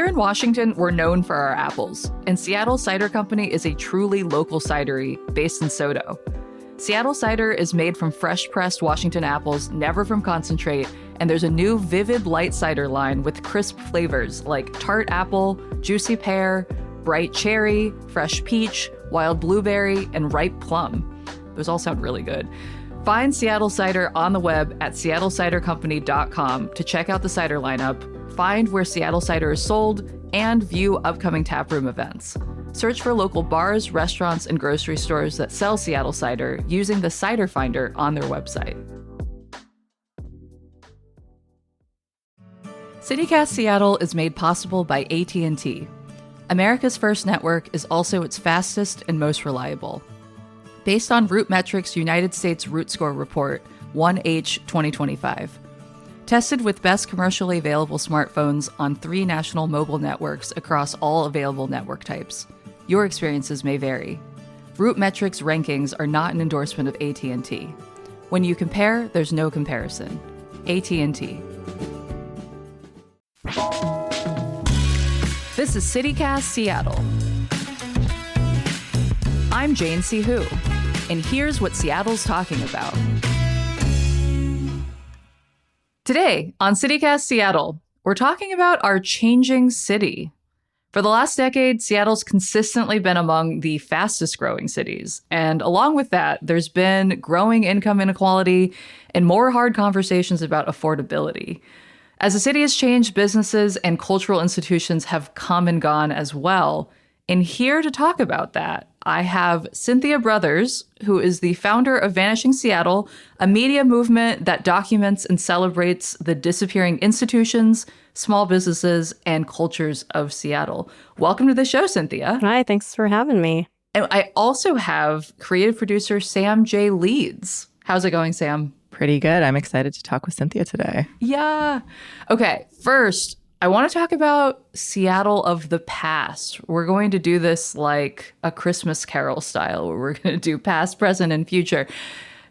Here in Washington, we're known for our apples, and Seattle Cider Company is a truly local cidery based in SoDo. Seattle cider is made from fresh-pressed Washington apples, never from concentrate, and there's a new vivid light cider line with crisp flavors like tart apple, juicy pear, bright cherry, fresh peach, wild blueberry, and ripe plum. Those all sound really good. Find Seattle Cider on the web at seattlecidercompany.com to check out the cider lineup, find where Seattle Cider is sold, and view upcoming taproom events. Search for local bars, restaurants, and grocery stores that sell Seattle cider using the Cider Finder on their website. CityCast Seattle is made possible by AT&T. America's first network is also its fastest and most reliable. Based on RootMetrics' United States Root Score Report, 1H 2025. Tested with best commercially available smartphones on 3 national mobile networks across all available network types. Your experiences may vary. RootMetrics rankings are not an endorsement of AT&T. When you compare, there's no comparison. AT&T. This is CityCast Seattle. I'm Jane C. Hu, and here's what Seattle's talking about. Today on CityCast Seattle, we're talking about our changing city. For the last decade, Seattle's consistently been among the fastest growing cities. And along with that, there's been growing income inequality and more hard conversations about affordability. As the city has changed, businesses and cultural institutions have come and gone as well. And here to talk about that, I have Cynthia Brothers, who is the founder of Vanishing Seattle, a media movement that documents and celebrates the disappearing institutions, small businesses, and cultures of Seattle. Welcome to the show, Cynthia. Hi, thanks for having me. And I also have creative producer Sam J Leeds. How's it going, Sam? Pretty good. I'm excited to talk with Cynthia today. Yeah. Okay, first, I want to talk about Seattle of the past. We're going to do this like a Christmas Carol style, where we're going to do past, present, and future.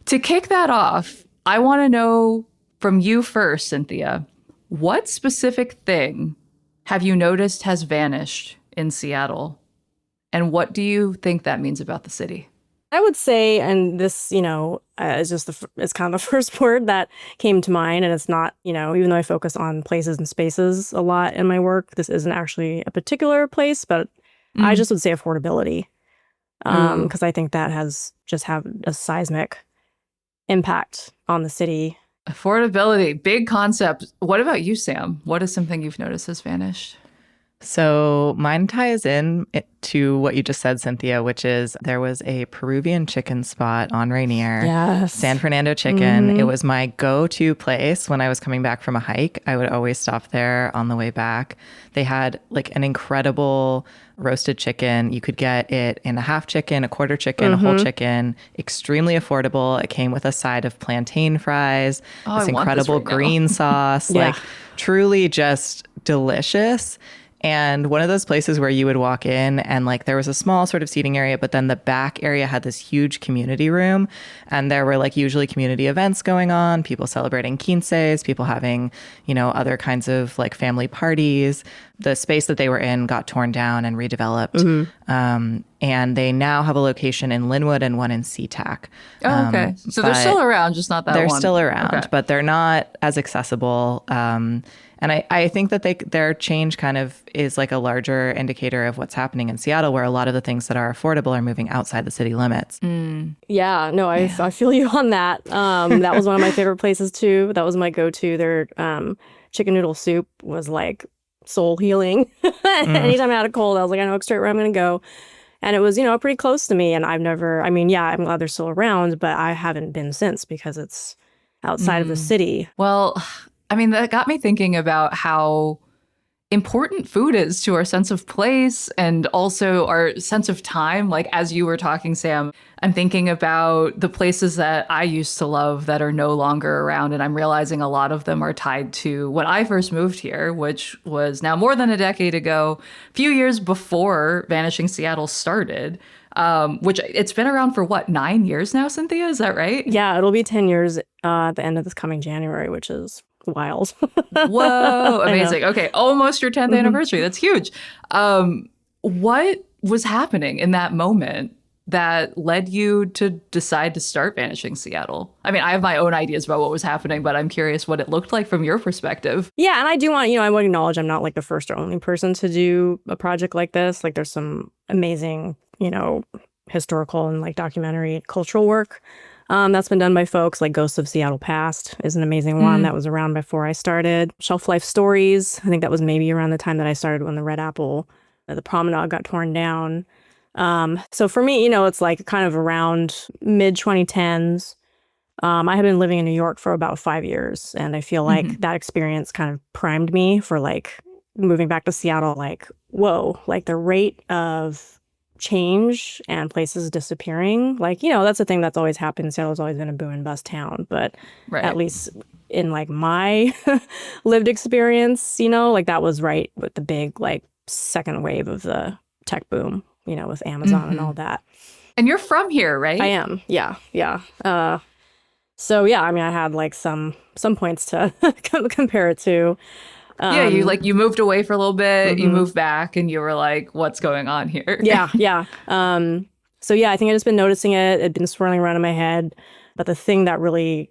To kick that off, I want to know from you first, Cynthia, what specific thing have you noticed has vanished in Seattle? And what do you think that means about the city? I would say, and this, is just it's kind of the first word that came to mind. And it's not, even though I focus on places and spaces a lot in my work, this isn't actually a particular place, but I just would say affordability. Because I think that has just had a seismic impact on the city. Affordability, big concept. What about you, Sam? What is something you've noticed has vanished? So mine ties in to what you just said, Cynthia, which is there was a Peruvian chicken spot on Rainier. Yes. San Fernando Chicken. Mm-hmm. It was my go-to place when I was coming back from a hike. I would always stop there on the way back. They had like an incredible roasted chicken. You could get it in a half chicken, a quarter chicken, a whole chicken. Extremely affordable. It came with a side of plantain fries, this incredible green sauce, like truly just delicious. And one of those places where you would walk in and like there was a small sort of seating area, but then the back area had this huge community room. And there were like usually community events going on, people celebrating quinces, people having, other kinds of like family parties. The space that they were in got torn down and redeveloped. And they now have a location in Linwood and one in SeaTac. Oh, okay. So they're still around, just not that one. They're still around, but they're not as accessible. And I think that their change kind of is like a larger indicator of what's happening in Seattle, where a lot of the things that are affordable are moving outside the city limits. Yeah, no, I feel you on that. That was one of my favorite places too. That was my go-to. Their chicken noodle soup was like soul healing. Anytime I had a cold, I was like, I know straight where I'm going to go. And it was, pretty close to me. And I'm glad they're still around, but I haven't been since because it's outside of the city. Well, that got me thinking about how important food is to our sense of place and also our sense of time. Like, as you were talking, Sam, I'm thinking about the places that I used to love that are no longer around. And I'm realizing a lot of them are tied to when I first moved here, which was now more than a decade ago, a few years before Vanishing Seattle started. Which it's been around for 9 years now, Cynthia? Is that right? Yeah, it'll be 10 years at the end of this coming January, which is wild. Whoa, I know. amazing. Okay, almost your 10th anniversary. That's huge. What was happening in that moment that led you to decide to start Vanishing Seattle? I mean, I have my own ideas about what was happening, but I'm curious what it looked like from your perspective. Yeah, and I do want, I want to acknowledge I'm not like the first or only person to do a project like this. Like there's some amazing, historical and like documentary cultural work that's been done by folks like Ghosts of Seattle Past is an amazing one that was around before I started. Shelf Life Stories, I think that was maybe around the time that I started when the Red Apple, the promenade got torn down. So for me, it's like kind of around mid 2010s. I had been living in New York for about 5 years, and I feel like that experience kind of primed me for like moving back to Seattle. Like, whoa, like the rate of change and places disappearing. Like, that's a thing that's always happened. Seattle's always been a boom and bust town, but at least in like my lived experience, like that was right with the big like second wave of the tech boom, with Amazon and all that. And you're from here, right? I am. Yeah. Yeah. So yeah, I mean, I had like some points to compare it to. Yeah, you moved away for a little bit, you moved back, and you were like, what's going on here? Yeah. So yeah, I think I just been noticing it. It'd been swirling around in my head. But the thing that really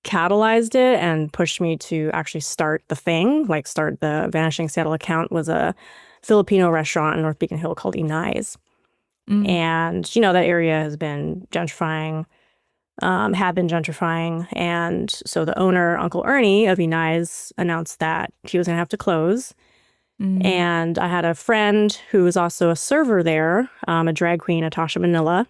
catalyzed it and pushed me to actually start the thing, like start the Vanishing Seattle account, was a Filipino restaurant in North Beacon Hill called Inay's. And, that area has been gentrifying. Had been gentrifying. And so the owner, Uncle Ernie of Inay's, announced that he was going to have to close. And I had a friend who was also a server there, a drag queen, Natasha Manila,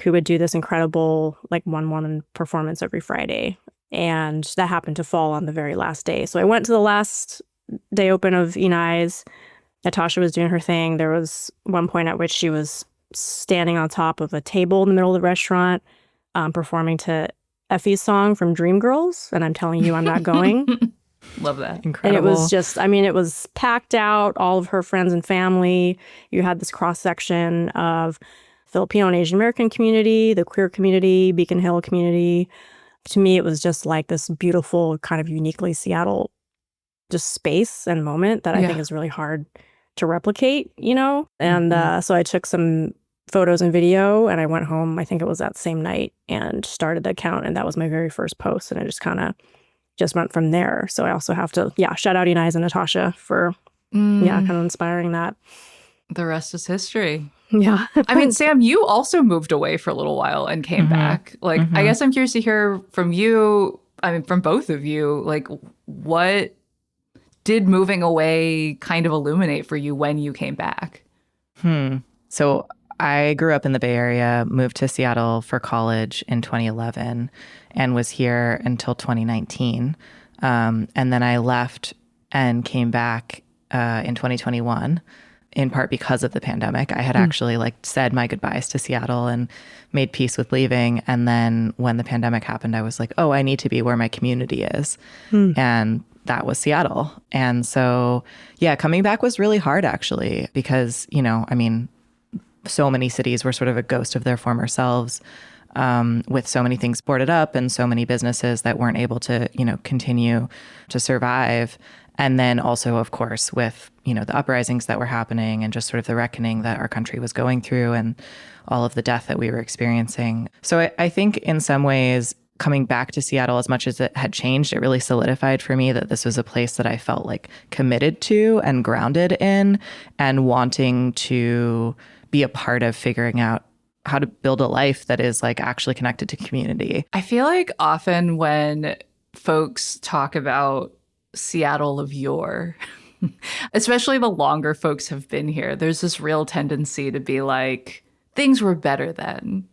who would do this incredible like one-woman performance every Friday. And that happened to fall on the very last day. So I went to the last day open of Inay's. Natasha was doing her thing. There was one point at which she was standing on top of a table in the middle of the restaurant, performing to Effie's song from Dreamgirls, and I'm telling you, I'm not going. Love that. Incredible. And it was just, it was packed out, all of her friends and family. You had this cross-section of Filipino and Asian American community, the queer community, Beacon Hill community. To me, it was just like this beautiful, kind of uniquely Seattle just space and moment that I think is really hard to replicate, And so I took some photos and video, and I went home, I think it was that same night, and started the account, and that was my very first post, and I just kind of went from there. So I also have to shout out Inay's and Natasha for kind of inspiring that. The rest is history. Yeah. I mean, Sam, you also moved away for a little while and came back. Like, I guess I'm curious to hear from you, from both of you, like, what did moving away kind of illuminate for you when you came back? So I grew up in the Bay Area, moved to Seattle for college in 2011, and was here until 2019. And then I left and came back in 2021, in part because of the pandemic. I had actually said my goodbyes to Seattle and made peace with leaving. And then when the pandemic happened, I was like, oh, I need to be where my community is. And that was Seattle. And so, coming back was really hard, actually, because, so many cities were sort of a ghost of their former selves, with so many things boarded up and so many businesses that weren't able to, continue to survive. And then also, of course, with, the uprisings that were happening and just sort of the reckoning that our country was going through and all of the death that we were experiencing. So I think in some ways, coming back to Seattle, as much as it had changed, it really solidified for me that this was a place that I felt like committed to and grounded in, and wanting to be a part of figuring out how to build a life that is like actually connected to community. I feel like often when folks talk about Seattle of yore, especially the longer folks have been here, there's this real tendency to be like, things were better then.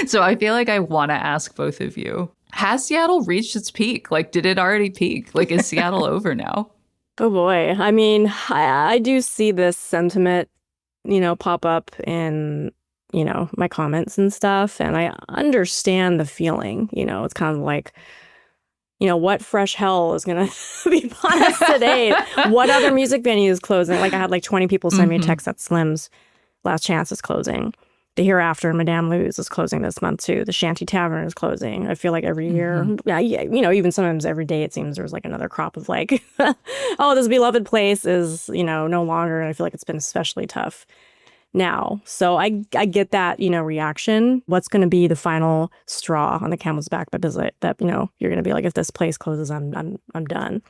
So I feel like I want to ask both of you, has Seattle reached its peak? Like, did it already peak? Like, is Seattle over now? Oh boy. I mean, I do see this sentiment, pop up in, my comments and stuff. And I understand the feeling, it's kind of like, what fresh hell is going to be upon us today? What other music venue is closing? Like I had 20 people send me a text that Slim's Last Chance is closing. the Hereafter, Madame Lou's is closing this month too. The Shanty Tavern is closing. I feel like every year, even sometimes every day it seems there's like another crop of like, oh, this beloved place is, no longer. And I feel like it's been especially tough now. So I get that, reaction. What's going to be the final straw on the camel's back that you're going to be like, if this place closes, I'm done.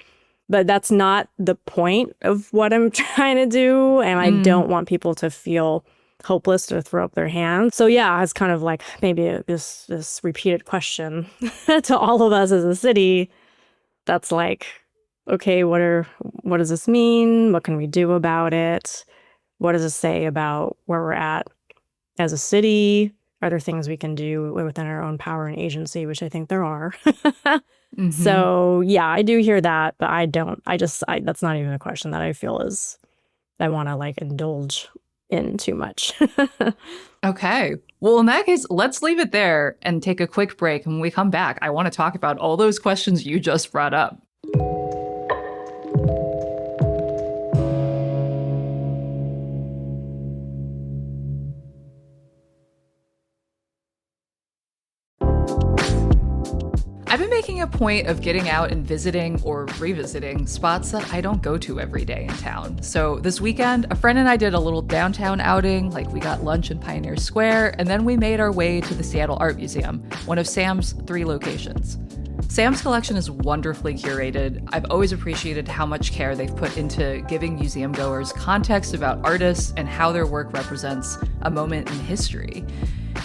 But that's not the point of what I'm trying to do. And I don't want people to feel hopeless to throw up their hands. So yeah, it's kind of like maybe this repeated question to all of us as a city that's like, okay, what does this mean? What can we do about it? What does it say about where we're at as a city? Are there things we can do within our own power and agency, which I think there are. So yeah, I do hear that, but that's not even a question that I feel I want to like indulge in too much. Okay. Well, in that case, let's leave it there and take a quick break. And when we come back, I want to talk about all those questions you just brought up. I've been making a point of getting out and visiting or revisiting spots that I don't go to every day in town. So this weekend, a friend and I did a little downtown outing, like we got lunch in Pioneer Square, and then we made our way to the Seattle Art Museum, one of Sam's 3 locations. Sam's collection is wonderfully curated. I've always appreciated how much care they've put into giving museum goers context about artists and how their work represents a moment in history.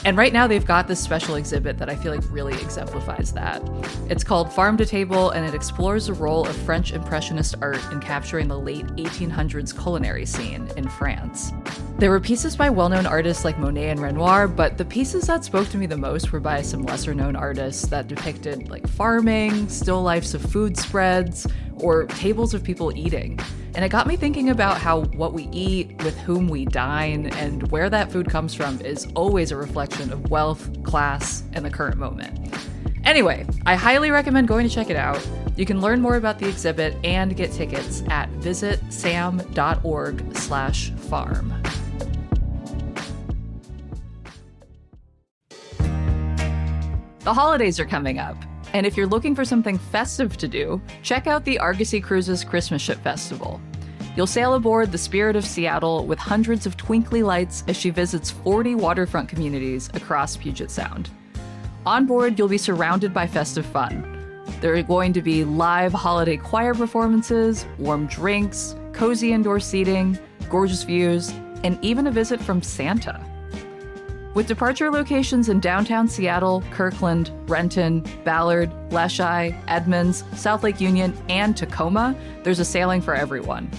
And right now they've got this special exhibit that I feel like really exemplifies that. It's called Farm to Table, and it explores the role of French Impressionist art in capturing the late 1800s culinary scene in France. There were pieces by well-known artists like Monet and Renoir, but the pieces that spoke to me the most were by some lesser-known artists that depicted like farming, still lifes of food spreads, or tables of people eating. And it got me thinking about how what we eat, with whom we dine, and where that food comes from is always a reflection of wealth, class, and the current moment. Anyway, I highly recommend going to check it out. You can learn more about the exhibit and get tickets at visitsam.org/farm. The holidays are coming up, and if you're looking for something festive to do, check out the Argosy Cruises Christmas Ship Festival. You'll sail aboard the Spirit of Seattle with hundreds of twinkly lights as she visits 40 waterfront communities across Puget Sound. On board, you'll be surrounded by festive fun. There are going to be live holiday choir performances, warm drinks, cozy indoor seating, gorgeous views, and even a visit from Santa. With departure locations in downtown Seattle, Kirkland, Renton, Ballard, Leschi, Edmonds, South Lake Union, and Tacoma, there's a sailing for everyone.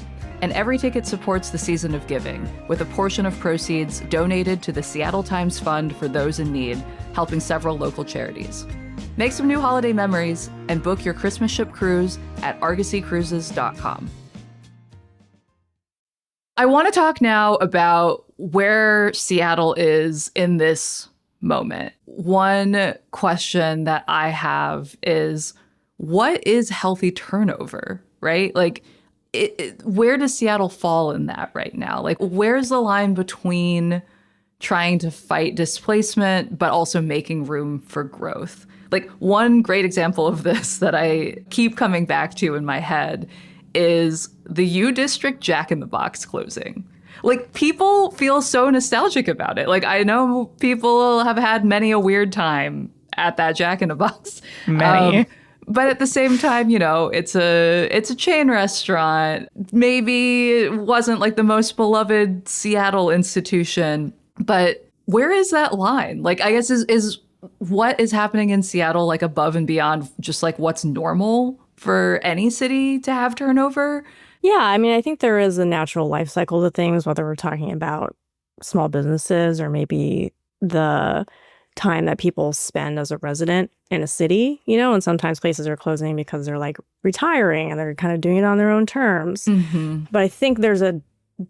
And every ticket supports the season of giving, with a portion of proceeds donated to the Seattle Times Fund for those in need, helping several local charities. Make some new holiday memories and book your Christmas ship cruise at argosycruises.com. I want to talk now about where Seattle is in this moment. One question that I have is, what is healthy turnover, right? Like, where does Seattle fall in that right now? Like, where's the line between trying to fight displacement, but also making room for growth? Like, one great example of this that I keep coming back to in my head is the U District Jack in the Box closing. Like, people feel so nostalgic about it. Like, I know people have had many a weird time at that Jack in the Box. Many. But at the same time, it's a chain restaurant. Maybe it wasn't like the most beloved Seattle institution, but where is that line? Like, I guess is what is happening in Seattle like above and beyond just like what's normal for any city to have turnover? Yeah, I mean, I think there is a natural life cycle to things, whether we're talking about small businesses or maybe the time that people spend as a resident in a city, and sometimes places are closing because they're like retiring and they're kind of doing it on their own terms. Mm-hmm. But I think there's a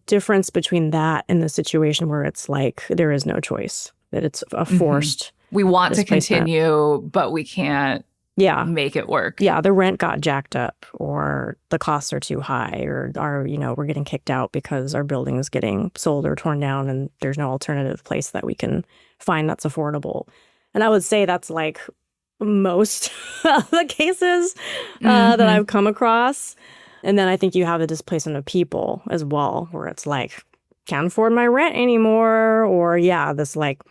difference between that and the situation where it's like there is no choice, that it's a forced we want to continue, but we can't Yeah. make it work. Yeah, the rent got jacked up, or the costs are too high, or we're getting kicked out because our building is getting sold or torn down and there's no alternative place that we can find that's affordable. And I would say that's like most of the cases that I've come across. And then I think you have the displacement of people as well, where it's like, can't afford my rent anymore, or this like,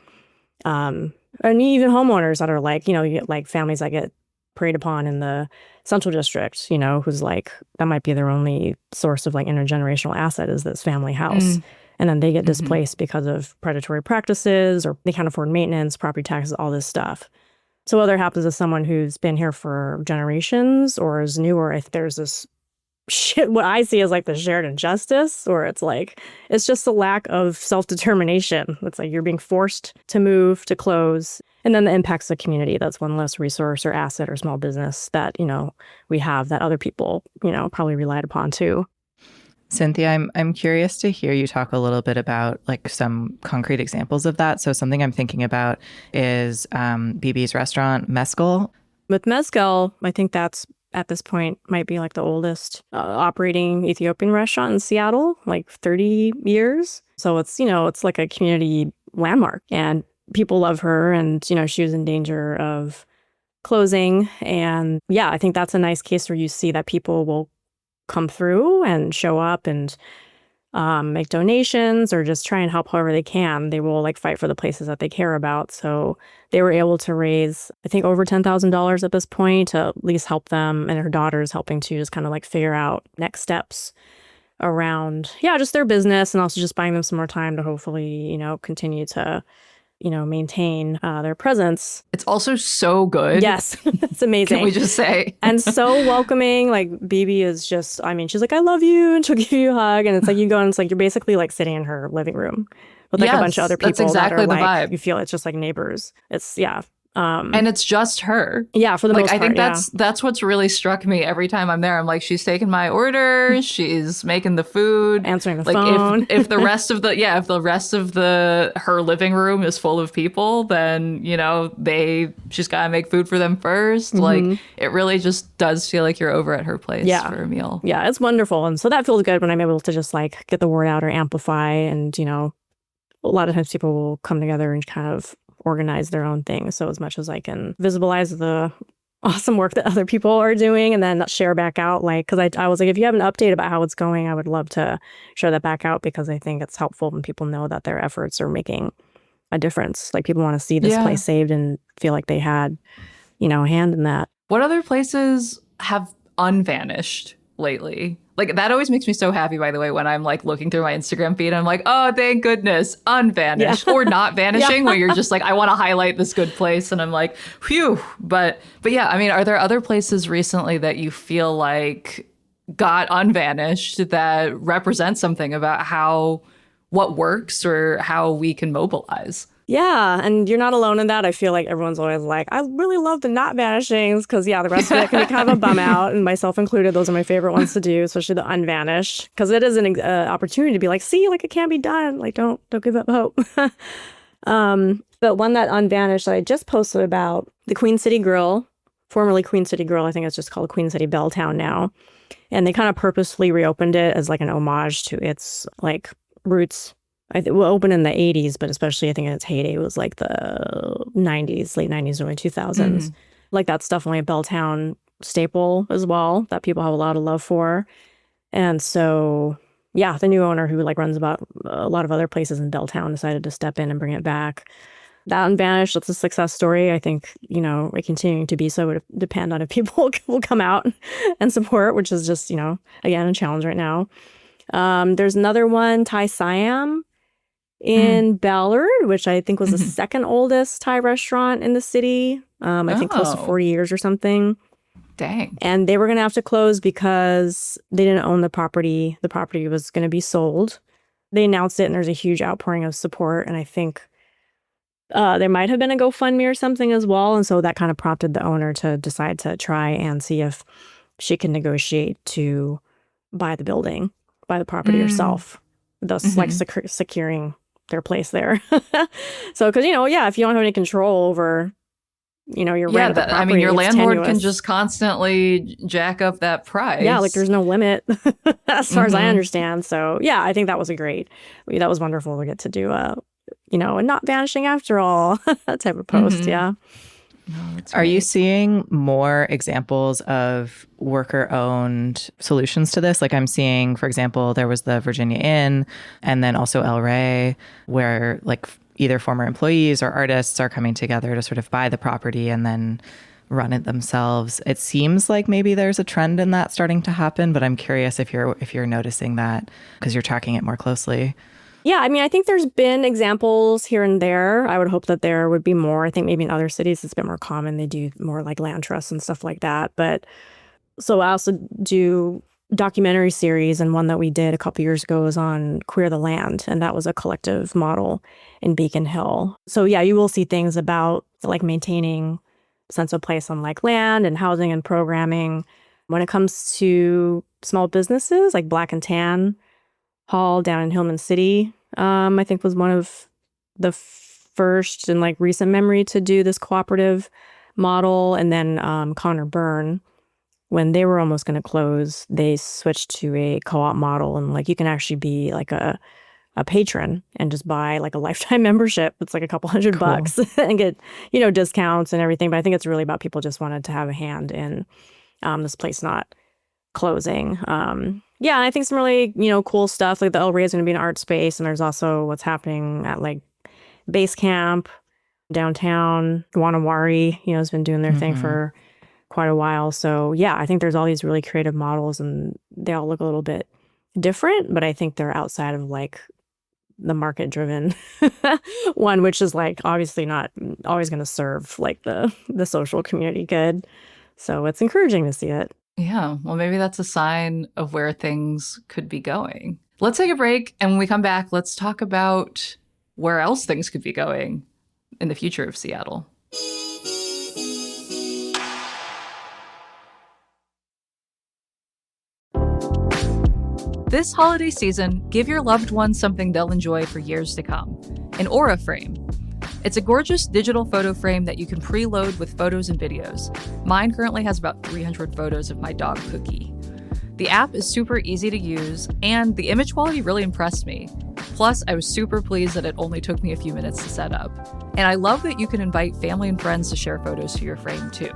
and even homeowners that are like, you get like families that get preyed upon in the Central District, who's like, that might be their only source of like intergenerational asset is this family house. And then they get displaced because of predatory practices, or they can't afford maintenance, property taxes, all this stuff. So whether it happens to someone who's been here for generations or is newer, if there's this shit, what I see is like the shared injustice, or it's like, it's just a lack of self-determination. It's like you're being forced to move, to close. And then the impacts of the community. That's one less resource or asset or small business that, we have that other people, probably relied upon too. Cynthia, I'm curious to hear you talk a little bit about like some concrete examples of that. So something I'm thinking about is BB's restaurant, Meskel. With Meskel, I think that's at this point might be like the oldest operating Ethiopian restaurant in Seattle, like 30 years. So it's, it's like a community landmark, and people love her, and, she was in danger of closing. And I think that's a nice case where you see that people will come through and show up and make donations or just try and help however they can. They will like fight for the places that they care about. So they were able to raise, I think, over $10,000 at this point to at least help them, and her daughter's helping to just kind of like figure out next steps around, just their business, and also just buying them some more time to hopefully, continue to, maintain their presence. It's also so good. Yes, it's amazing. Can we just say? And so welcoming. Like, BB is just, she's like, I love you, and she'll give you a hug. And it's like, you go and it's like, you're basically like sitting in her living room with like a bunch of other people that's exactly that are the like, vibe. you feel it's just like neighbors. It's, and it's just her. Yeah, for the most part. I think that's what's really struck me every time I'm there. I'm like, she's taking my order, she's making the food, answering the phone. If the rest of her living room is full of people, then she's gotta make food for them first. Like, it really just does feel like you're over at her place for a meal. Yeah, it's wonderful, and so that feels good when I'm able to just like get the word out or amplify, and a lot of times people will come together and kind of organize their own thing. So as much as I can visibilize the awesome work that other people are doing, and then share back out, like, because I was like, if you have an update about how it's going, I would love to share that back out, because I think it's helpful when people know that their efforts are making a difference. Like, people want to see this place saved and feel like they had, a hand in that. What other places have unvanished lately? Like, that always makes me so happy, by the way, when I'm like looking through my Instagram feed, I'm like, oh, thank goodness, unvanished or not vanishing, where you're just like, I want to highlight this good place. And I'm like, phew. But yeah, are there other places recently that you feel like got unvanished that represent something about what works or how we can mobilize? Yeah, and you're not alone in that. I feel like everyone's always like, I really love the not vanishings, because the rest of it can be kind of a bum out, and myself included. Those are my favorite ones to do, especially the unvanished, because it is an opportunity to be like, see, like, it can be done. Like, don't give up hope. But one that unvanished that I just posted about, the Queen City Grill, formerly Queen City Grill, I think it's just called Queen City Belltown now, and they kind of purposefully reopened it as like an homage to its like roots. It opened in the 80s, but especially I think in its heyday was like the 90s, late 90s, early 2000s. Like, that's definitely a Belltown staple as well that people have a lot of love for. And so, the new owner, who like runs about a lot of other places in Belltown, decided to step in and bring it back. That unvanished, that's a success story. I think, it continuing to be so would depend on if people will come out and support, which is just, again, a challenge right now. There's another one, Thai Siam, in Ballard, which I think was the second oldest Thai restaurant in the city. I think close to 40 years or something. Dang. And they were going to have to close because they didn't own the property. The property was going to be sold. They announced it, and there's a huge outpouring of support. And I think there might have been a GoFundMe or something as well. And so that kind of prompted the owner to decide to try and see if she can negotiate to buy the building, buy the property herself, thus like securing their place there. So, because, if you don't have any control over your rent of the property. I mean, your it's landlord can tenuous. just constantly jack up that price. Yeah, like there's no limit as far as I understand. So yeah, I think that was that was wonderful to get to do and not vanishing after all type of post. Yeah. No, that's Are you great. seeing more examples of worker-owned solutions to this? Like I'm seeing, for example, there was the Virginia Inn and then also El Rey, where like either former employees or artists are coming together to sort of buy the property and then run it themselves. It seems like maybe there's a trend in that starting to happen, but I'm curious if you're noticing that because you're tracking it more closely. Yeah, I mean, I think there's been examples here and there. I would hope that there would be more. I think maybe in other cities it's a bit more common. They do more like land trusts and stuff like that. But so I also do documentary series, and one that we did a couple years ago was on Queer the Land, and that was a collective model in Beacon Hill. So yeah, you will see things about like maintaining sense of place on like land and housing and programming. When it comes to small businesses like Black and Tan Hall down in Hillman City, I think was one of the first in like recent memory to do this cooperative model. And then Connor Byrne, when they were almost going to close, they switched to a co-op model, and like you can actually be like a patron and just buy like a lifetime membership. It's like a couple $100 bucks and get discounts and everything. But I think it's really about people just wanted to have a hand in this place not closing. Yeah, and I think some really, cool stuff. Like the El Rey is going to be an art space, and there's also what's happening at like Base Camp downtown. Wanawari, has been doing their thing for quite a while. So yeah, I think there's all these really creative models, and they all look a little bit different, but I think they're outside of like the market-driven one, which is like obviously not always going to serve like the social community good. So it's encouraging to see it. Yeah, well, maybe that's a sign of where things could be going. Let's take a break, and when we come back, let's talk about where else things could be going in the future of Seattle. This holiday season, give your loved ones something they'll enjoy for years to come. An Aura frame. It's a gorgeous digital photo frame that you can preload with photos and videos. Mine currently has about 300 photos of my dog, Cookie. The app is super easy to use, and the image quality really impressed me. Plus, I was super pleased that it only took me a few minutes to set up. And I love that you can invite family and friends to share photos to your frame, too.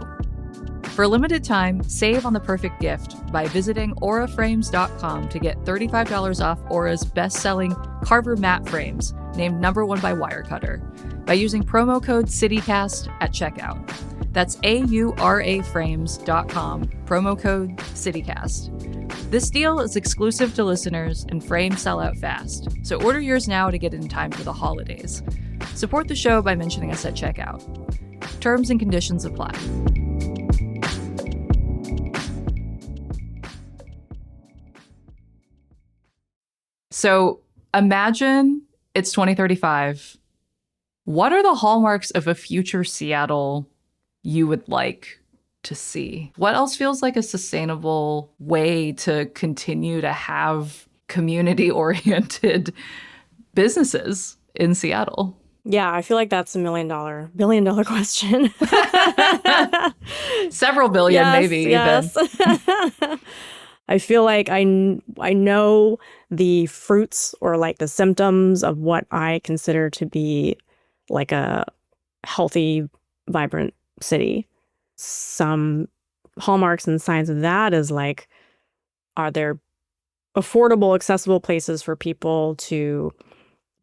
For a limited time, save on the perfect gift by visiting auraframes.com to get $35 off Aura's best-selling Carver matte frames, named #1 by Wirecutter, by using promo code CityCast at checkout. That's auraframes.com, promo code CityCast. This deal is exclusive to listeners, and frames sell out fast, so order yours now to get it in time for the holidays. Support the show by mentioning us at checkout. Terms and conditions apply. So imagine it's 2035. What are the hallmarks of a future Seattle you would like to see? What else feels like a sustainable way to continue to have community-oriented businesses in Seattle? Yeah, I feel like that's a billion dollar question. Several billion, yes, maybe yes. even. I feel like I know the fruits or like the symptoms of what I consider to be like a healthy, vibrant city. Some hallmarks and signs of that is like, are there affordable, accessible places for people to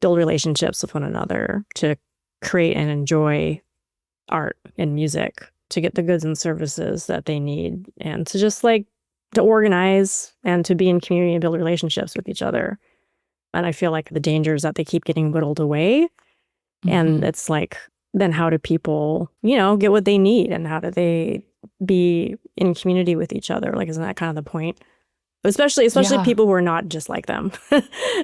build relationships with one another, to create and enjoy art and music, to get the goods and services that they need, and to just like to organize and to be in community and build relationships with each other. And I feel like the danger is that they keep getting whittled away. And it's like, then how do people, get what they need, and how do they be in community with each other? Like, isn't that kind of the point? Especially people who are not just like them,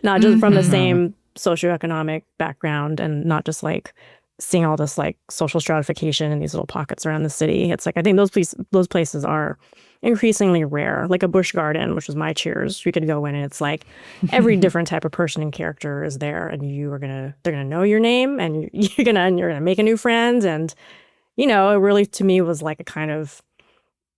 not just from the same socioeconomic background, and not just like seeing all this like social stratification in these little pockets around the city. It's like, I think those places are increasingly rare. Like a Busch Garden, which was my Cheers, you could go in and it's like every different type of person and character is there, and they're gonna know your name, and you're gonna make a new friend, and you know, it really to me was like a kind of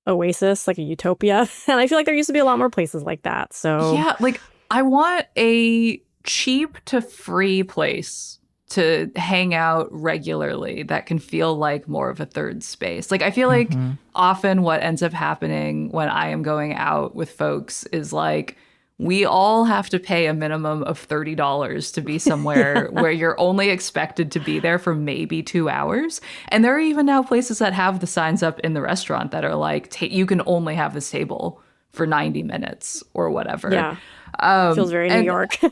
oasis, like a utopia. And I feel like there used to be a lot more places like that. So yeah, like I want a cheap to free place to hang out regularly that can feel like more of a third space. Like I feel like often what ends up happening when I am going out with folks is like we all have to pay a minimum of $30 to be somewhere where you're only expected to be there for maybe 2 hours. And there are even now places that have the signs up in the restaurant that are like, you can only have this table for 90 minutes or whatever. yeah, feels very New York. Yeah,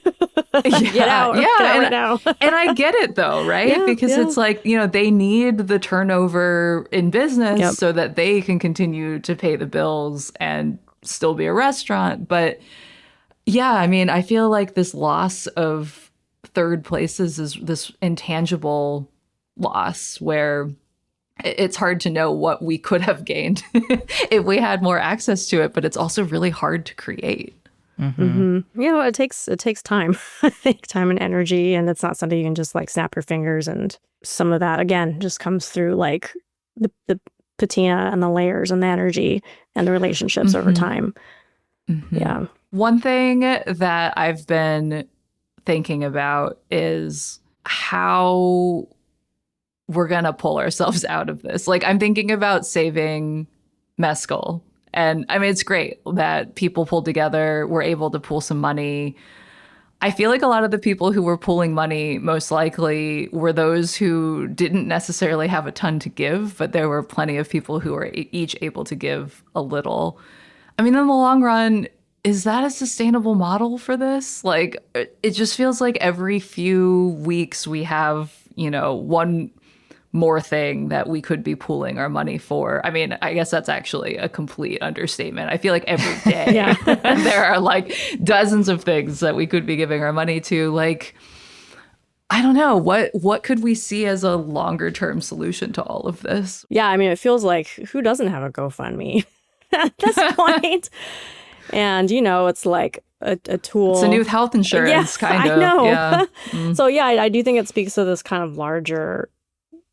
Get out right now. And I get it though, right? Yeah, because it's like, you know, they need the turnover in business so that they can continue to pay the bills and still be a restaurant. But yeah, I mean, I feel like this loss of third places is this intangible loss where it's hard to know what we could have gained if we had more access to it, but it's also really hard to create. You know, it takes time. I think time and energy, and it's not something you can just like snap your fingers. And some of that again just comes through like the patina and the layers and the energy and the relationships over time. Yeah. One thing that I've been thinking about is how we're going to pull ourselves out of this. Like, I'm thinking about saving Meskel. And I mean, it's great that people pulled together, were able to pool some money. I feel like a lot of the people who were pooling money most likely were those who didn't necessarily have a ton to give, but there were plenty of people who were each able to give a little. I mean, in the long run, is that a sustainable model for this? Like, it just feels like every few weeks we have, you know, one more thing that we could be pooling our money for. I mean, I guess that's actually a complete understatement. I feel like every day there are like dozens of things that we could be giving our money to. Like, I don't know, what could we see as a longer term solution to all of this? Yeah, I mean, it feels like who doesn't have a GoFundMe at this point? And, you know, it's like a tool. It's a new health insurance, kind of. I know. Yeah. So, yeah, I do think it speaks to this kind of larger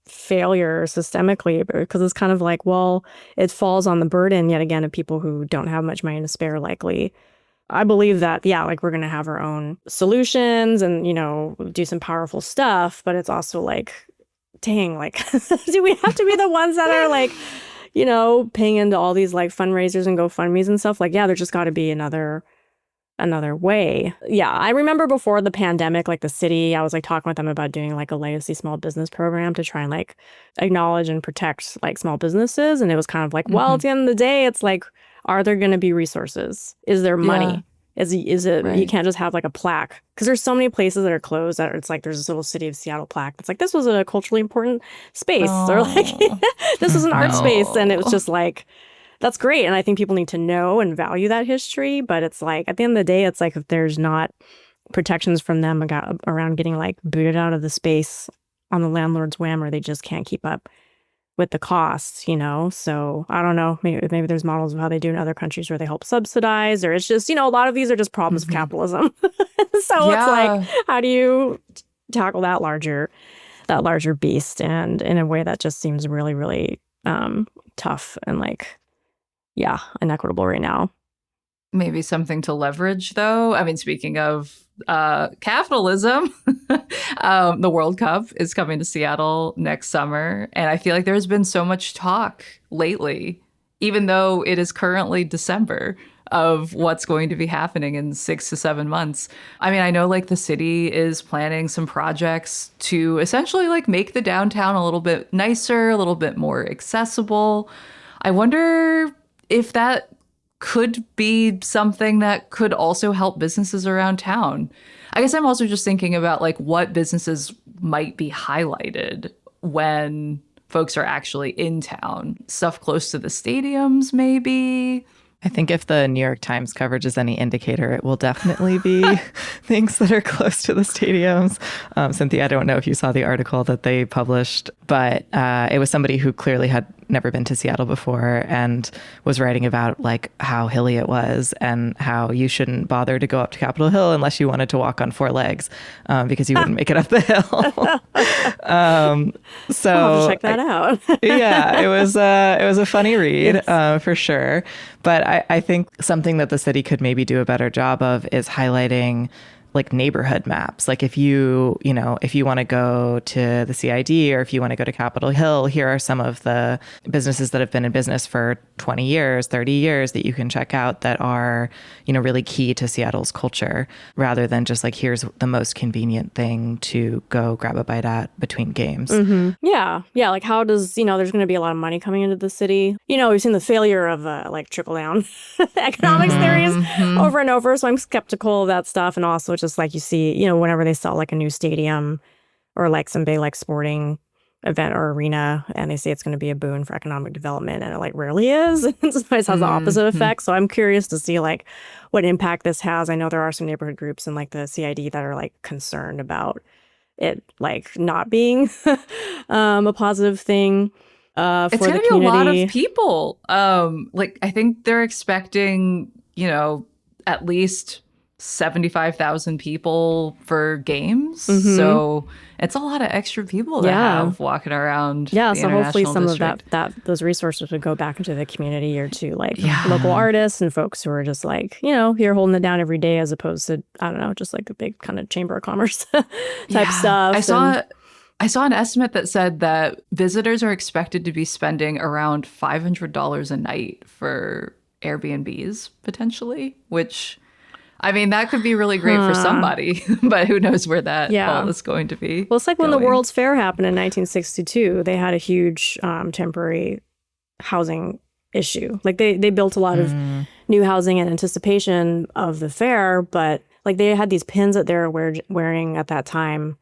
failure systemically, because it's kind of like, well, it falls on the burden, yet again, of people who don't have much money to spare, likely. I believe that, yeah, like we're going to have our own solutions and, you know, do some powerful stuff. But it's also like, dang, like, do we have to be the ones that are like, you know, paying into all these like fundraisers and GoFundMes and stuff? Like, yeah, there's just got to be another way. Yeah, I remember before the pandemic, like the city, I was like talking with them about doing like a legacy small business program to try and like acknowledge and protect like small businesses. And it was kind of like, well, at the end of the day, it's like, are there going to be resources? Is there money? Is it, right. You can't just have like a plaque, because there's so many places that are closed that it's like there's this little City of Seattle plaque that's like, this was a culturally important space, or like this was an art space, and it was just like, that's great. And I think people need to know and value that history. But it's like, at the end of the day, it's like if there's not protections from them around getting like booted out of the space on the landlord's whim, or they just can't keep up with the costs, you know? So I don't know, maybe there's models of how they do in other countries where they help subsidize, or it's just, you know, a lot of these are just problems of capitalism. So it's like, how do you tackle that larger beast, and in a way that just seems really, really tough and like, yeah, inequitable right now. Maybe something to leverage, though. I mean, speaking of capitalism, the World Cup is coming to Seattle next summer. And I feel like there's been so much talk lately, even though it is currently December, of what's going to be happening in 6 to 7 months. I mean, I know like the city is planning some projects to essentially like make the downtown a little bit nicer, a little bit more accessible. I wonder if that could be something that could also help businesses around town. I guess I'm also just thinking about like what businesses might be highlighted when folks are actually in town. Stuff close to the stadiums, maybe. I think if the New York Times coverage is any indicator, it will definitely be things that are close to the stadiums. Cynthia, I don't know if you saw the article that they published, but it was somebody who clearly had never been to Seattle before and was writing about like how hilly it was and how you shouldn't bother to go up to Capitol Hill unless you wanted to walk on four legs, because you wouldn't make it up the hill. So I'll have to check that out. Yeah, it was a funny read, yes. For sure. But I think something that the city could maybe do a better job of is highlighting like neighborhood maps. Like if you want to go to the CID or if you want to go to Capitol Hill, here are some of the businesses that have been in business for 20 years, 30 years that you can check out that are, really key to Seattle's culture, rather than just like, here's the most convenient thing to go grab a bite at between games. Mm-hmm. Yeah. Yeah. Like how does, there's going to be a lot of money coming into the city. We've seen the failure of like trickle down economics theories over and over. So I'm skeptical of that stuff. And also just like you see, whenever they sell like a new stadium or like some big like sporting event or arena and they say it's going to be a boon for economic development, and it like rarely is. It sometimes has the opposite effect. So I'm curious to see like what impact this has. I know there are some neighborhood groups in like the CID that are like concerned about it like not being a positive thing for it's the gonna be community. A lot of people. Like I think they're expecting, at least 75,000 people for games. So it's a lot of extra people to have walking around. Yeah, the so hopefully some district. of that those resources would go back into the community or to like local artists and folks who are just like, here holding it down every day, as opposed to, I don't know, just like a big kind of chamber of commerce type stuff. I saw an estimate that said that visitors are expected to be spending around $500 a night for Airbnbs potentially, which, I mean, that could be really great for somebody, but who knows where that all is going to be. Well, it's like when the World's Fair happened in 1962, they had a huge temporary housing issue. Like they built a lot of new housing in anticipation of the fair, but like they had these pins that they were wearing at that time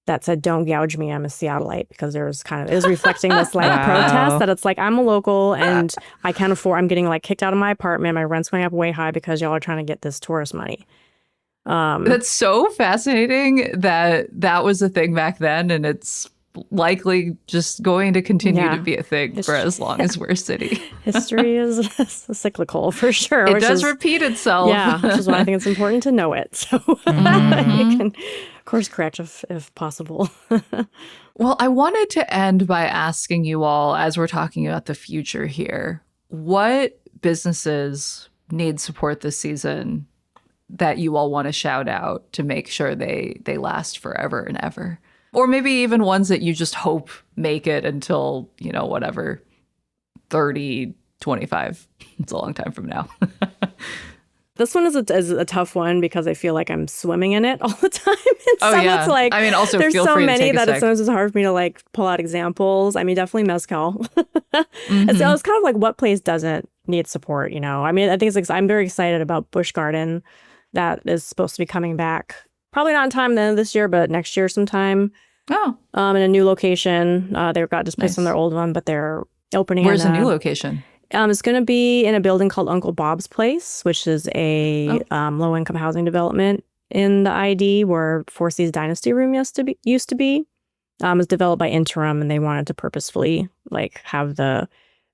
that said, "Don't gouge me, I'm a Seattleite," because it was reflecting this like protest that it's like, I'm a local and I can't afford, I'm getting like kicked out of my apartment, my rent's going up way high because y'all are trying to get this tourist money. That's so fascinating that was a thing back then, and it's likely just going to continue to be a thing for as long as we're a city. History is cyclical for sure. It does repeat itself. Yeah, which is why I think it's important to know it. So you can, of course, correct if possible. Well, I wanted to end by asking you all, as we're talking about the future here, what businesses need support this season that you all want to shout out to make sure they last forever and ever? Or maybe even ones that you just hope make it until, whatever, 30, 25. It's a long time from now. This one is a tough one because I feel like I'm swimming in it all the time. And it's like, I mean, also there's feel so free many to take that a sec. sometimes it's hard for me to like pull out examples. I mean, definitely Meskel. And so it's kind of like, what place doesn't need support? I mean, I think I'm very excited about Busch Garden. That is supposed to be coming back. Probably not in time then this year, but next year sometime. Oh. In a new location. They've got displaced from their old one, but they're opening. Where's the new location? It's going to be in a building called Uncle Bob's Place, which is a low-income housing development in the ID where Four Seas Dynasty Room used to be. It was developed by Interim, and they wanted to purposefully like have the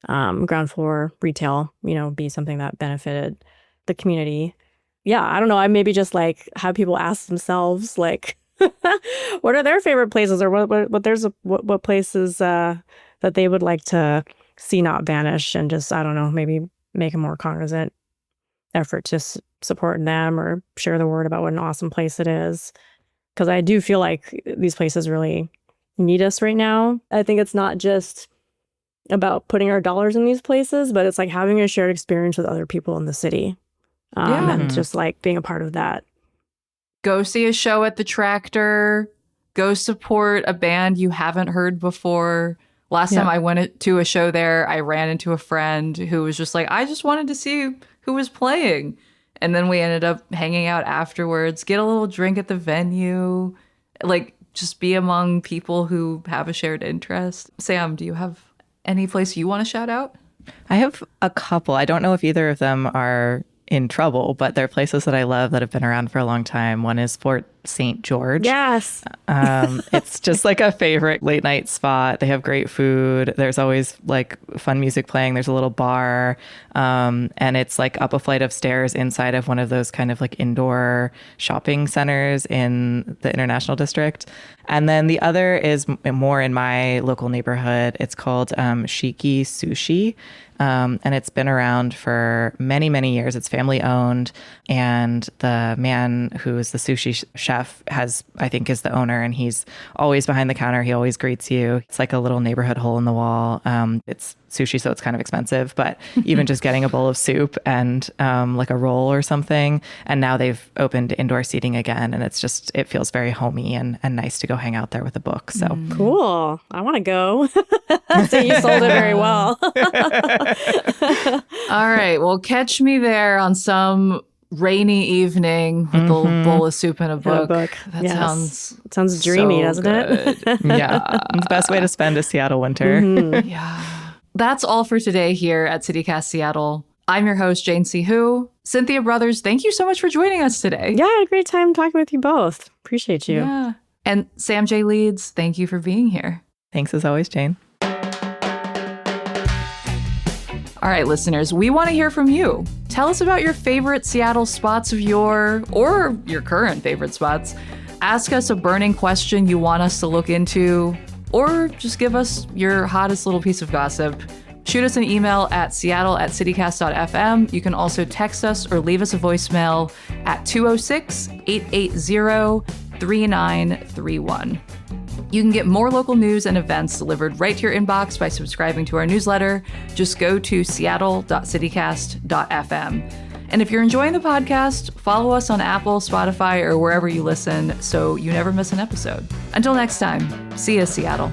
ground floor retail, be something that benefited the community. Yeah, I don't know. I maybe just like have people ask themselves like, what are their favorite places, or what places that they would like to see not vanish, and just, I don't know, maybe make a more cognizant effort to support them or share the word about what an awesome place it is. Because I do feel like these places really need us right now. I think it's not just about putting our dollars in these places, but it's like having a shared experience with other people in the city, and just like being a part of that. Go see a show at the Tractor. Go support a band you haven't heard before. Last time I went to a show there, I ran into a friend who was just like, I just wanted to see who was playing. And then we ended up hanging out afterwards, get a little drink at the venue, like just be among people who have a shared interest. Sam, do you have any place you want to shout out? I have a couple. I don't know if either of them are in trouble, but they're places that I love that have been around for a long time. One is Fort St. George. Yes. It's just like a favorite late night spot. They have great food. There's always like fun music playing. There's a little bar. And it's like up a flight of stairs inside of one of those kind of like indoor shopping centers in the International District. And then the other is more in my local neighborhood. It's called Shiki Sushi. And it's been around for many, many years. It's family owned. And the man who is the sushi chef I think is the owner, and he's always behind the counter. He always greets you. It's like a little neighborhood hole in the wall. It's sushi, so it's kind of expensive, but even just getting a bowl of soup and like a roll or something. And now they've opened indoor seating again. And it feels very homey and nice to go hang out there with a book. So Cool. I want to go. So you sold it very well. All right. Well, catch me there on some rainy evening with a bowl of soup and a book. That sounds dreamy, so doesn't it? Yeah. It's the best way to spend a Seattle winter. Yeah. That's all for today here at CityCast Seattle. I'm your host, Jane C. Hu. Cynthia Brothers, thank you so much for joining us today. Yeah, I had a great time talking with you both. Appreciate you. Yeah. And Sam J Leeds, thank you for being here. Thanks as always, Jane. All right, listeners, we want to hear from you. Tell us about your favorite Seattle spots or your current favorite spots. Ask us a burning question you want us to look into, or just give us your hottest little piece of gossip. Shoot us an email at seattle@citycast.fm. You can also text us or leave us a voicemail at 206-880-3931. You can get more local news and events delivered right to your inbox by subscribing to our newsletter. Just go to seattle.citycast.fm. And if you're enjoying the podcast, follow us on Apple, Spotify, or wherever you listen so you never miss an episode. Until next time, see ya, Seattle.